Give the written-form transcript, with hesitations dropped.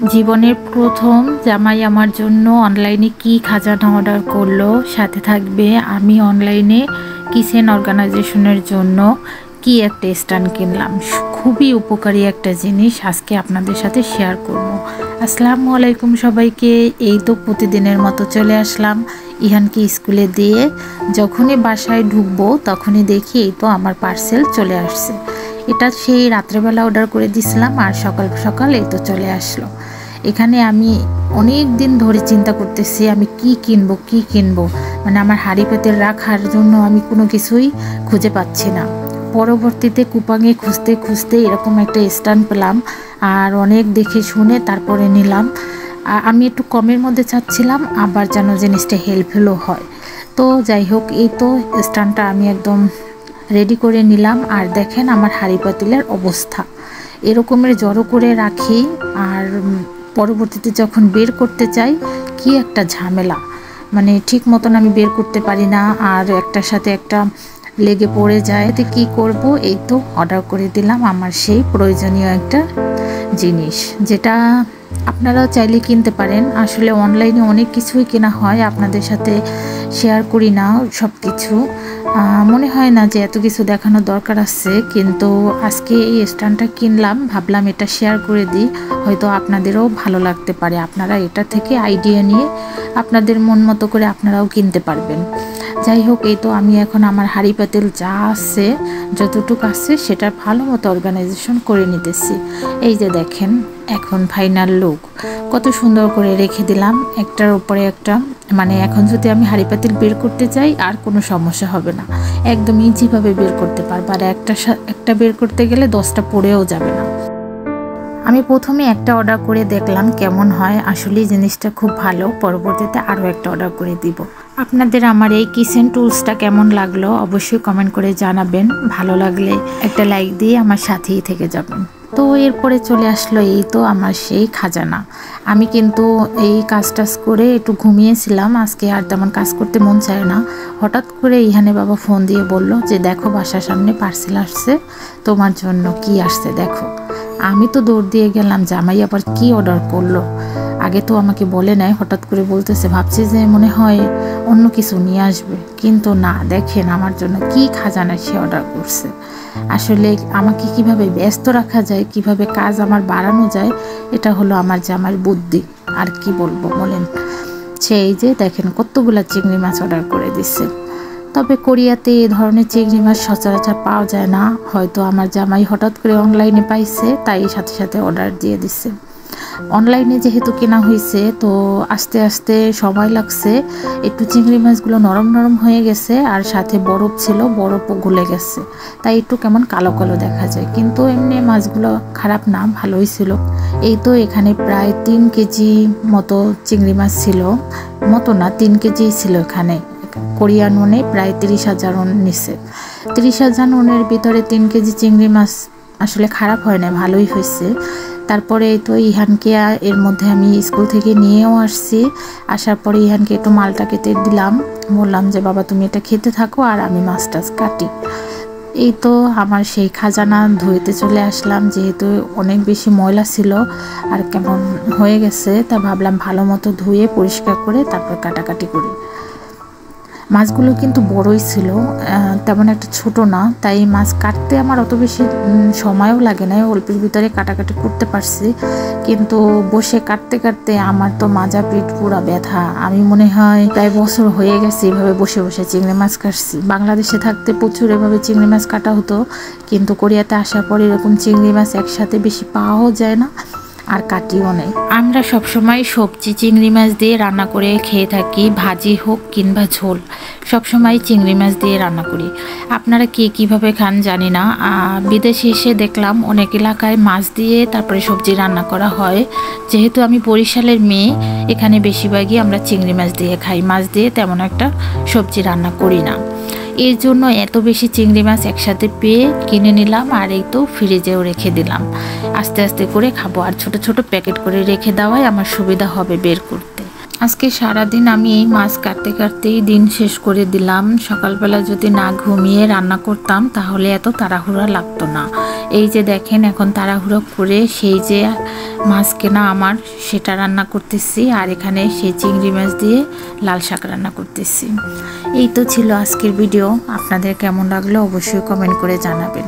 জীবনের প্রথম জামাই আমার জন্য অনলাইনে কি খাজানা অর্ডার করলো, সাথে থাকবে আমি অনলাইনে কিচেন অর্গানাইজেশনের জন্য কি একটা স্ট্যান্ড কিনলাম। খুবই উপকারী একটা জিনিস আজকে আপনাদের সাথে শেয়ার করব। আসসালামু আলাইকুম সবাইকে। এই তো প্রতিদিনের মতো চলে আসলাম ইহানকে স্কুলে দিয়ে। যখনই বাসায় ঢুকবো তখনই দেখি এই তো আমার পার্সেল চলে আসছে। এটা সেই রাত্রেবেলা অর্ডার করে দিছিলাম আর সকাল সকাল এই তো চলে আসলো। এখানে আমি অনেক দিন ধরে চিন্তা করতেছি আমি কি কিনবো, মানে আমার হাঁড়ি পাতিল রাখার জন্য আমি কোনো কিছুই খুঁজে পাচ্ছি না। পরবর্তীতে কুপাঙে খুঁজতে খুঁজতে এরকম একটা স্ট্যান্ড পেলাম আর অনেক দেখে শুনে তারপরে নিলাম। আমি একটু কমের মধ্যে চাচ্ছিলাম, আবার যেন জিনিসটা হেল্পফুলও হয়। তো যাই হোক, এই তো স্ট্যান্ডটা আমি একদম রেডি করে নিলাম। আর দেখেন আমার হাঁড়ি পাতিলের অবস্থা, এরকমের জড়ো করে রাখি আর পরবর্তীতে যখন বের করতে চাই কি একটা ঝামেলা, মানে ঠিক মতন আমি বের করতে পারি না আর একটার সাথে একটা লেগে পড়ে যায়। তো কী করব, এই তো অর্ডার করে দিলাম আমার সেই প্রয়োজনীয় একটা জিনিস, যেটা আপনারাও চাইলে কিনতে পারেন। আসলে অনলাইনে অনেক কিছুই কেনা হয়, আপনাদের সাথে শেয়ার করি না সব কিছু। মনে হয় না যে এত কিছু দেখানোর দরকার আছে, কিন্তু আজকে এই স্ট্যান্ডটা কিনলাম, ভাবলাম এটা শেয়ার করে দিই, হয়তো আপনাদেরও ভালো লাগতে পারে। আপনারা এটা থেকে আইডিয়া নিয়ে আপনাদের মন মতো করে আপনারাও কিনতে পারবেন। যাই হোক, এই তো আমি এখন আমার হাঁড়ি পাতিল যা আছে, যতটুকু আছে সেটা ভালো মতো অর্গানাইজেশন করে নিতেছি। এই যে দেখেন এখন ফাইনাল লুক, কত সুন্দর করে রেখে দিলাম একটার উপরে একটা। মানে এখন যদি আমি হাঁড়ি পাতিল বের করতে চাই আর কোনো সমস্যা হবে না, একদম ইজিভাবে বের করতে পারবো। আর একটা বের করতে গেলে 10টা পড়েও যাবে না। আমি প্রথমে একটা অর্ডার করে দেখলাম কেমন হয়, আসলে জিনিসটা খুব ভালো। পরবর্তীতে আরও একটা অর্ডার করে দিব। আপনাদের আমার এই কিচেন টুলসটা কেমন লাগলো অবশ্যই কমেন্ট করে জানাবেন। ভালো লাগলে একটা লাইক দিয়ে আমার সাথেই থেকে যাবেন। তো এরপরে চলে আসলো এই তো আমার সেই খাজানা। আমি কিন্তু এই কাজ করে একটু ঘুমিয়েছিলাম, আজকে আর তেমন কাজ করতে মন চায় না। হঠাৎ করে ইহানে বাবা ফোন দিয়ে বলল যে দেখো বাসার সামনে পার্সেল আসছে, তোমার জন্য কি আসছে দেখো। আমি তো দৌড় দিয়ে গেলাম, জামাই আবার কি অর্ডার করলো, আগে তো আমাকে বলে নাই, হঠাৎ করে বলতেছে। ভাবছি যে মনে হয় অন্য কিছু নিয়ে আসবে, কিন্তু না, দেখেন আমার জন্য কি খাজানা সে অর্ডার করছে। আসলে আমাকে কিভাবে ব্যস্ত রাখা যায়, কিভাবে কাজ আমার বাড়ানো যায়, এটা হলো আমার জামাইয়ের বুদ্ধি। আর কি বলবো বলেন। সেই যে দেখেন কতগুলা চিংড়ি মাছ অর্ডার করে দিচ্ছে। তবে কোরিয়াতে এ ধরনের চিংড়ি মাছ সচরাচর পাওয়া যায় না, হয়তো আমার জামাই হঠাৎ করে অনলাইনে পাইছে, তাই সাথে সাথে অর্ডার দিয়ে দিচ্ছে। অনলাইনে যেহেতু কেনা হয়েছে, তো আস্তে আস্তে সময় লাগছে। একটু চিংড়ি মাছগুলো নরম নরম হয়ে গেছে আর সাথে বরফ ছিল, বরফও গলে গেছে, তাই একটু কেমন কালো কালো দেখা যায়, কিন্তু এমনি মাছগুলো খারাপ না, ভালোই ছিল। এই তো এখানে প্রায় 3 কেজি মতো চিংড়ি মাছ ছিল, মতো না 3 কেজি ছিল এখানে। কোরিয়ান ওনে প্রায় 30,000 ওন নিছে। 30,000 ওনের ভিতরে 3 কেজি চিংড়ি মাছ আসলে খারাপ হয় না, ভালোই হয়েছে। তারপরে এই তো ইহানকে এর মধ্যে আমি স্কুল থেকে নিয়েও আসছি। আসার পরে ইহানকে একটু মালটা কেটে দিলাম, বললাম যে বাবা তুমি এটা খেতে থাকো আর আমি মাছ টাছ কাটি। এই তো আমার সেই খাজানা ধুইতে চলে আসলাম, যেহেতু অনেক বেশি ময়লা ছিল আর কেমন হয়ে গেছে, তা ভাবলাম ভালো মতো ধুয়ে পরিষ্কার করে তারপর কাটাকাটি করি। মাছগুলো কিন্তু বড়ই ছিল, তেমন একটা ছোট না, তাই মাছ কাটতে আমার অত বেশি সময়ও লাগে না, অল্পের ভিতরে কাটাকাটি করতে পারছি। কিন্তু বসে কাটতে কাটতে আমার তো মাজা পিঠ পুরা ব্যথা। আমি মনে হয় প্রায় বছর হয়ে গেছে এভাবে বসে বসে চিংড়ি মাছ কাটছি। বাংলাদেশে থাকতে প্রচুর এভাবে চিংড়ি মাছ কাটা হতো, কিন্তু কোরিয়াতে আসার পর এরকম চিংড়ি মাছ একসাথে বেশি পাওয়াও যায় না আর কাটিও নেই। আমরা সবসময় সবজি চিংড়ি মাছ দিয়ে রান্না করে খেয়ে থাকি, ভাজি হোক কিংবা ঝোল, সবসময় চিংড়ি মাছ দিয়ে রান্না করি। আপনারা কে কীভাবে খান জানি না। বিদেশে এসে দেখলাম অনেক এলাকায় মাছ দিয়ে তারপরে সবজি রান্না করা হয়। যেহেতু আমি বরিশালের মেয়ে, এখানে বেশিরভাগই আমরা চিংড়ি মাছ দিয়ে খাই, মাছ দিয়ে তেমন একটা সবজি রান্না করি না। এর জন্য এত বেশি চিংড়ি মাছ একসাথে পেয়ে কিনে নিলাম আর এই তো ফ্রিজেও রেখে দিলাম। আস্তে আস্তে করে খাবো, আর ছোট ছোট প্যাকেট করে রেখে দেওয়াই আমার সুবিধা হবে বের করতে। আজকে সারাদিন আমি এই মাছ কাটতে কাটতেই দিন শেষ করে দিলাম। সকালবেলা যদি না ঘুমিয়ে রান্না করতাম তাহলে এত তাড়াহুড়া লাগতো না। এই যে দেখেন এখন তাড়াহুড়ো করে সেই যে মাছ কেনা আমার সেটা রান্না করতেছি, আর এখানে সেই চিংড়ি মাছ দিয়ে লাল শাক রান্না করতেছি। এই তো ছিল আজকের ভিডিও। আপনাদের কেমন লাগলো অবশ্যই কমেন্ট করে জানাবেন।